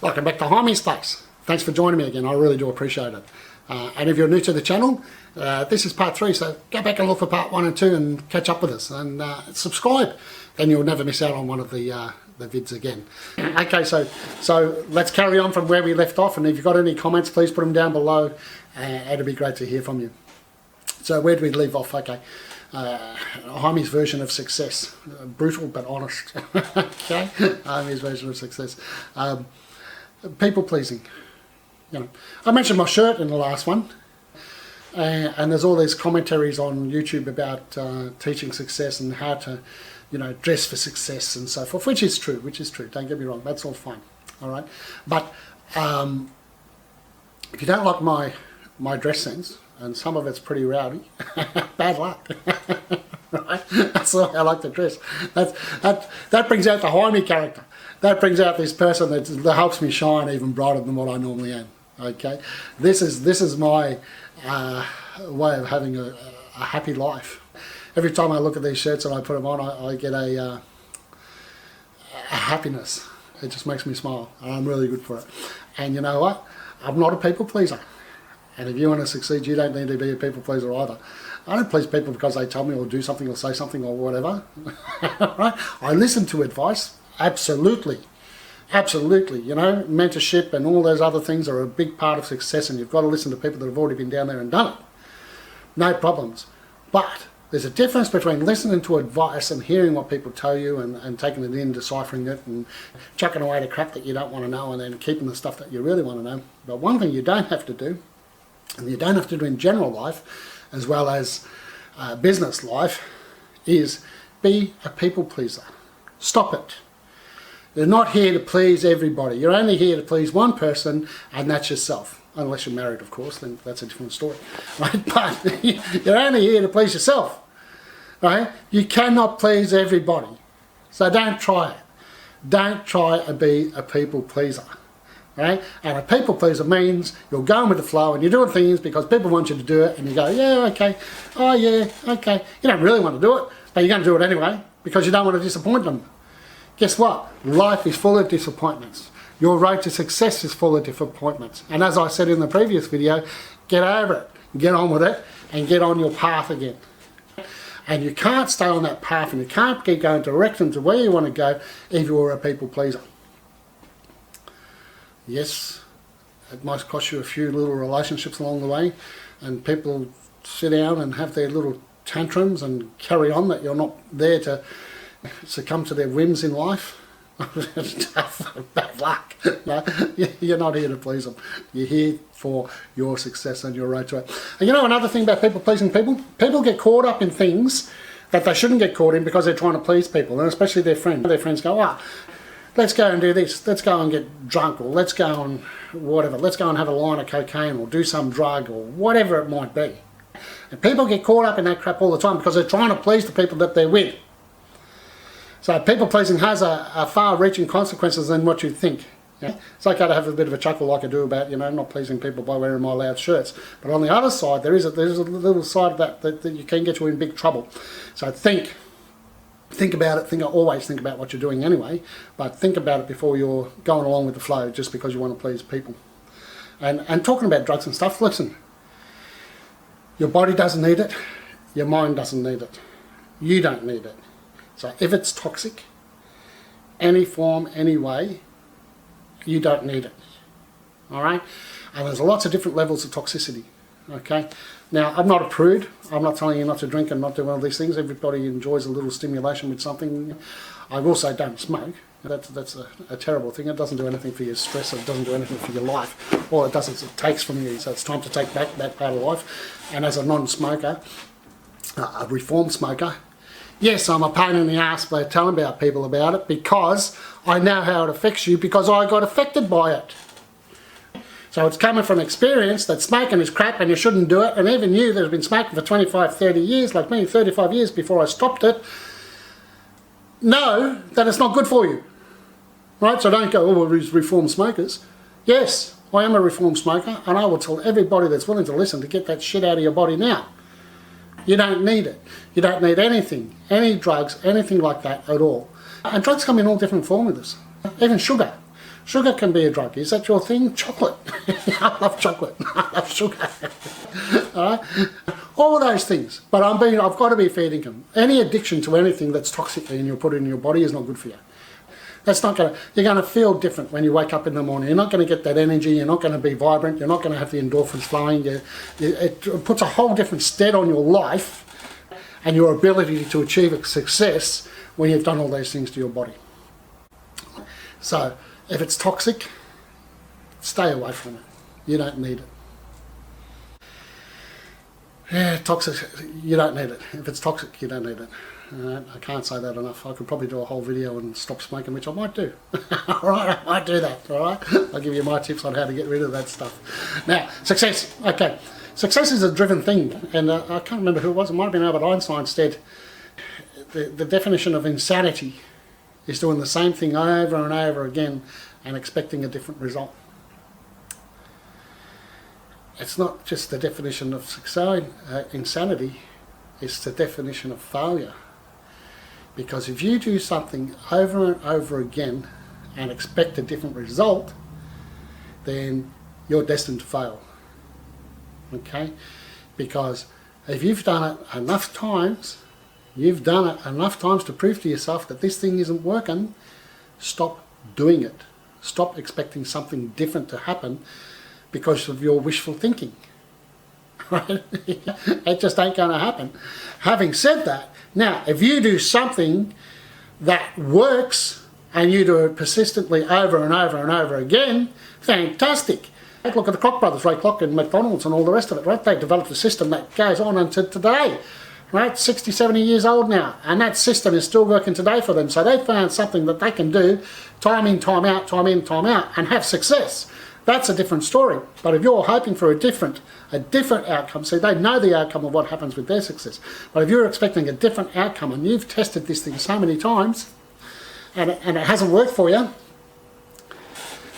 Welcome back to Hymie Space. Thanks for joining me again, I really do appreciate it. And if you're new to the channel, this is part 3, so go back and look for part 1 and 2 and catch up with us and subscribe, then you'll never miss out on one of the vids again. Okay, so let's carry on from where we left off, and if you've got any comments, please put them down below. It'd be great to hear from you. So where did we leave off? Okay, Hymie's version of success, brutal but honest. Okay, Hymie's version of success. People pleasing. You know, I mentioned my shirt in the last one, and there's all these commentaries on YouTube about teaching success and how to, you know, dress for success and so forth, which is true. Don't get me wrong, that's all fine. All right, but if you don't like my dress sense, and some of it's pretty rowdy, bad luck. Right? That's the way I like to dress. That brings out the Hymie character. That brings out this person that helps me shine even brighter than what I normally am. Okay, this is my way of having a happy life. Every time I look at these shirts and I put them on, I get a happiness. It just makes me smile, and I'm really good for it. And you know what? I'm not a people pleaser. And if you want to succeed, you don't need to be a people pleaser either. I don't please people because they tell me or do something or say something or whatever. Right? I listen to advice, absolutely. Absolutely, you know, mentorship and all those other things are a big part of success, and you've got to listen to people that have already been down there and done it. No problems. But there's a difference between listening to advice and hearing what people tell you and taking it in, deciphering it and chucking away the crap that you don't want to know and then keeping the stuff that you really want to know. But one thing you don't have to do, and you don't have to do in general life as well as business life, is be a people pleaser. Stop it. You're not here to please everybody. You're only here to please one person, and that's yourself. Unless you're married, of course, then that's a different story. Right? But you're only here to please yourself. Right? You cannot please everybody. So don't try it. Don't try to be a people pleaser. Right? And a people pleaser means you're going with the flow and you're doing things because people want you to do it, and you go, yeah, okay, oh yeah, okay. You don't really want to do it, but you're going to do it anyway because you don't want to disappoint them. Guess what? Life is full of disappointments. Your road to success is full of disappointments. And as I said in the previous video, get over it, get on with it, and get on your path again. And you can't stay on that path, and you can't keep going direction to where you want to go if you're a people pleaser. Yes, it might cost you a few little relationships along the way, and people sit down and have their little tantrums and carry on that you're not there to succumb to their whims in life. Bad luck. No, you're not here to please them. You're here for your success and your road to it. And you know another thing about people pleasing people? People get caught up in things that they shouldn't get caught in because they're trying to please people, and especially their friends. Their friends go, oh, let's go and do this, let's go and get drunk, or let's go and whatever, let's go and have a line of cocaine or do some drug or whatever it might be. And people get caught up in that crap all the time because they're trying to please the people that they're with. So people pleasing has a far-reaching consequences than what you think. Yeah? It's okay to have a bit of a chuckle like I do about, you know, not pleasing people by wearing my loud shirts. But on the other side, there's a little side of that you can get you in big trouble. So think about it. Always think about what you're doing anyway, but think about it before you're going along with the flow just because you want to please people. And talking about drugs and stuff, listen, your body doesn't need it, your mind doesn't need it, you don't need it. So if it's toxic, any form, any way, you don't need it. All right? And there's lots of different levels of toxicity. Okay? Now, I'm not a prude. I'm not telling you not to drink and not do one of these things. Everybody enjoys a little stimulation with something. I will say don't smoke. That's a terrible thing. It doesn't do anything for your stress. It doesn't do anything for your life. All it does is it takes from you. So it's time to take back that part of life. And as a non-smoker, a reformed smoker, yes, I'm a pain in the ass by telling about people about it because I know how it affects you because I got affected by it. So it's coming from experience that smoking is crap and you shouldn't do it, and even you that have been smoking for 25, 30 years, like me, 35 years before I stopped it, know that it's not good for you. Right? So don't go, oh, we're reformed smokers. Yes, I am a reformed smoker, and I will tell everybody that's willing to listen to get that shit out of your body now. You don't need it. You don't need anything, any drugs, anything like that at all. And drugs come in all different formulas, even sugar. Sugar can be a drug. Is that your thing? Chocolate. I love chocolate. I love sugar. All right? All those things. But I've got to be fair dinkum. Any addiction to anything that's toxic and you put it in your body is not good for you. That's not going to, you're going to feel different when you wake up in the morning. You're not going to get that energy. You're not going to be vibrant. You're not going to have the endorphins flowing. It puts a whole different stead on your life and your ability to achieve a success when you've done all those things to your body. So if it's toxic, stay away from it. You don't need it. Yeah, toxic, you don't need it. If it's toxic, you don't need it. I can't say that enough. I could probably do a whole video and stop smoking, which I might do. Alright, I might do that, alright? I'll give you my tips on how to get rid of that stuff. Now, success. Okay, success is a driven thing, and I can't remember who it was. It might have been Albert Einstein said the definition of insanity is doing the same thing over and over again and expecting a different result. It's not just the definition of success, insanity, it's the definition of failure. Because if you do something over and over again and expect a different result, then you're destined to fail. Okay? Because if you've done it enough times, to prove to yourself that this thing isn't working, stop doing it. Stop expecting something different to happen because of your wishful thinking. Right? It just ain't going to happen. Having said that, now if you do something that works and you do it persistently over and over and over again, fantastic. Look at the Kroc brothers, Ray Kroc and McDonald's and all the rest of it, right? They developed a system that goes on until today, right? 60, 70 years old now, and that system is still working today for them. So they found something that they can do time in, time out, time in, time out, and have success. That's a different story. But if you're hoping for a different outcome, see, they know the outcome of what happens with their success. But if you're expecting a different outcome and you've tested this thing so many times and it hasn't worked for you,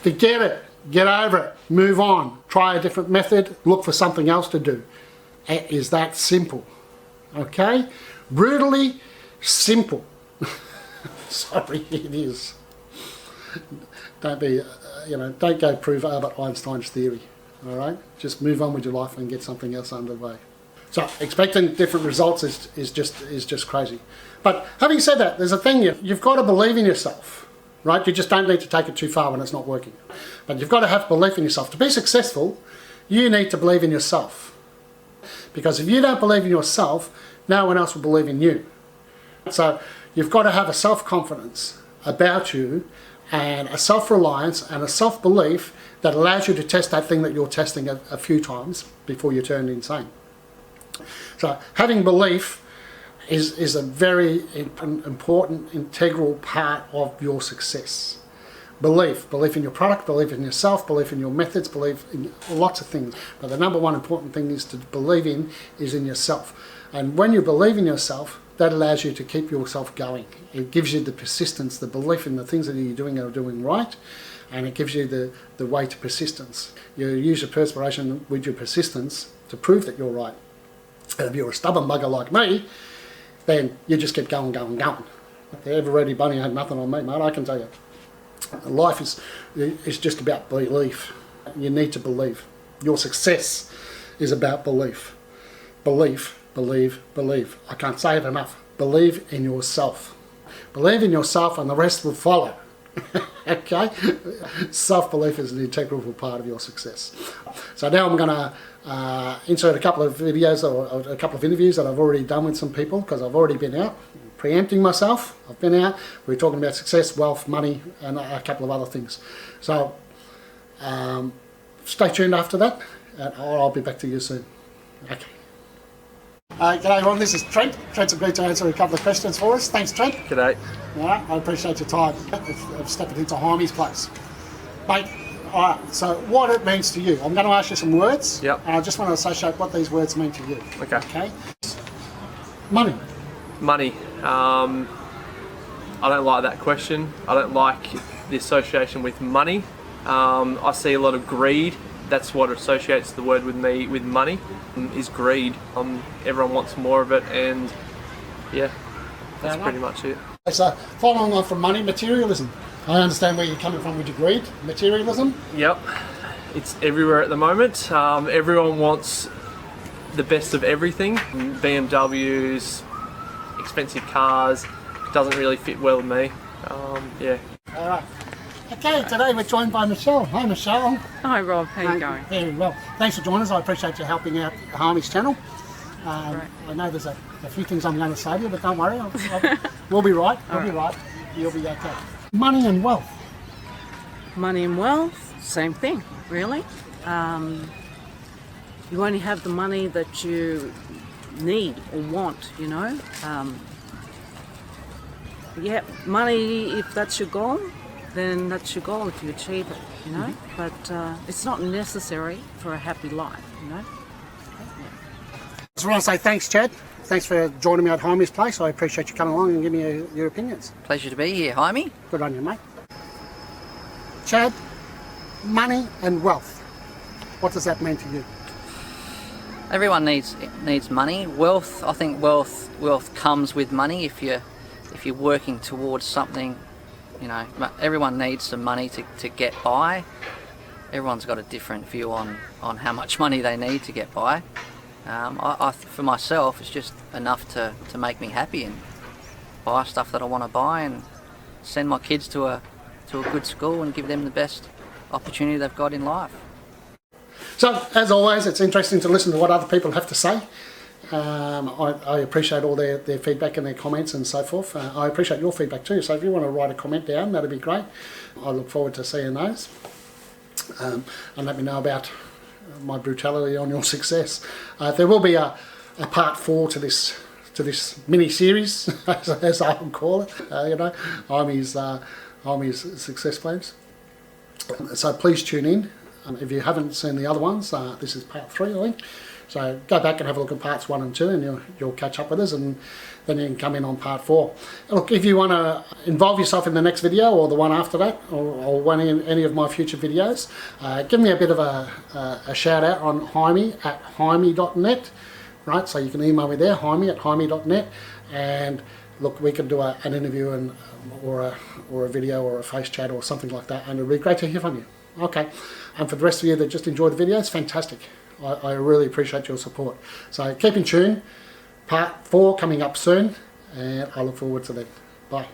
forget it, get over it, move on, try a different method, look for something else to do. It is that simple. Okay? Brutally simple. Sorry, it is. Don't be, don't go prove Albert Einstein's theory. All right? Just move on with your life and get something else underway. So expecting different results is just crazy. But having said that, there's a thing, you've got to believe in yourself. Right? You just don't need to take it too far when it's not working. But you've got to have belief in yourself. To be successful, you need to believe in yourself. Because if you don't believe in yourself, no one else will believe in you. So you've got to have a self-confidence about you and a self-reliance and a self-belief that allows you to test that thing that you're testing a few times before you turn insane. So having belief is a very important, integral part of your success. Belief in your product, belief in yourself, belief in your methods, belief in lots of things. But the number one important thing is to believe in yourself. And when you believe in yourself, that allows you to keep yourself going. It gives you the persistence, the belief in the things that you're doing are doing right, and it gives you the way to persistence. You use your perspiration with your persistence to prove that you're right. And if you're a stubborn bugger like me, then you just keep going. The ever-ready bunny had nothing on me, mate, I can tell you. Life is just about belief. You need to believe. Your success is about belief. Believe. I can't say it enough. Believe in yourself. Believe in yourself and the rest will follow. Okay? Self-belief is an integral part of your success. So now I'm going to insert a couple of videos or a couple of interviews that I've already done with some people because I've already been out. Preempting myself, I've been out. We're talking about success, wealth, money, and a couple of other things. So stay tuned after that, and I'll be back to you soon. Okay. G'day everyone, this is Trent. Trent's agreed to answer a couple of questions for us. Thanks, Trent. G'day. All right, I appreciate your time of stepping into Hymie's place. Mate, all right, so what it means to you. I'm going to ask you some words. Yep. And I just want to associate what these words mean to you. Okay. Money. Money. I don't like that question. I don't like the association with money. I see a lot of greed. That's what associates the word with me with money, is greed. Everyone wants more of it, and yeah, that's pretty much it. So following on from money, materialism. I understand where you're coming from with your greed, materialism. Yep, it's everywhere at the moment. Everyone wants the best of everything. BMWs, expensive cars, doesn't really fit well with me. Yeah. All right. Okay, today we're joined by Michelle. Hi, Michelle. Hi Rob, how you going? Very well. Thanks for joining us. I appreciate you helping out Hymie's channel. Right. I know there's a few things I'm going to say to you, but don't worry. We'll be right. We'll be right. You'll be okay. Money and wealth. Money and wealth, same thing, really. You only have the money that you need or want, you know. Yeah, money, if that's your goal, then that's your goal if you achieve it, you know. But it's not necessary for a happy life, you know. I just want to say thanks, Chad. Thanks for joining me at Hymie's place. I appreciate you coming along and giving me your opinions. Pleasure to be here, Hymie. Good on you, mate. Chad, money and wealth. What does that mean to you? Everyone needs money. Wealth, I think wealth comes with money if you're working towards something. You know, everyone needs some money to get by. Everyone's got a different view on how much money they need to get by. For myself, it's just enough to make me happy and buy stuff that I want to buy and send my kids to a good school and give them the best opportunity they've got in life. So, as always, it's interesting to listen to what other people have to say. I appreciate all their feedback and their comments and so forth. I appreciate your feedback too, so if you want to write a comment down, that'd be great. I look forward to seeing those. And let me know about my brutality on your success. There will be a part 4 to this mini series, as I would call it. You know, Hymie's success plans. So please tune in. If you haven't seen the other ones, this is part 3, I think. So go back and have a look at parts 1 and 2, and you'll catch up with us, and then you can come in on part 4. Look, if you want to involve yourself in the next video or the one after that, or any of my future videos, give me a bit of a shout out on Hymie at hymie.net, right? So you can email me there, Hymie at hymie.net, and look, we can do an interview or a video or a face chat or something like that, and it'd be great to hear from you. Okay, and for the rest of you that just enjoy the videos, fantastic. I really appreciate your support. So keep in tune. Part 4 coming up soon, and I look forward to that. Bye.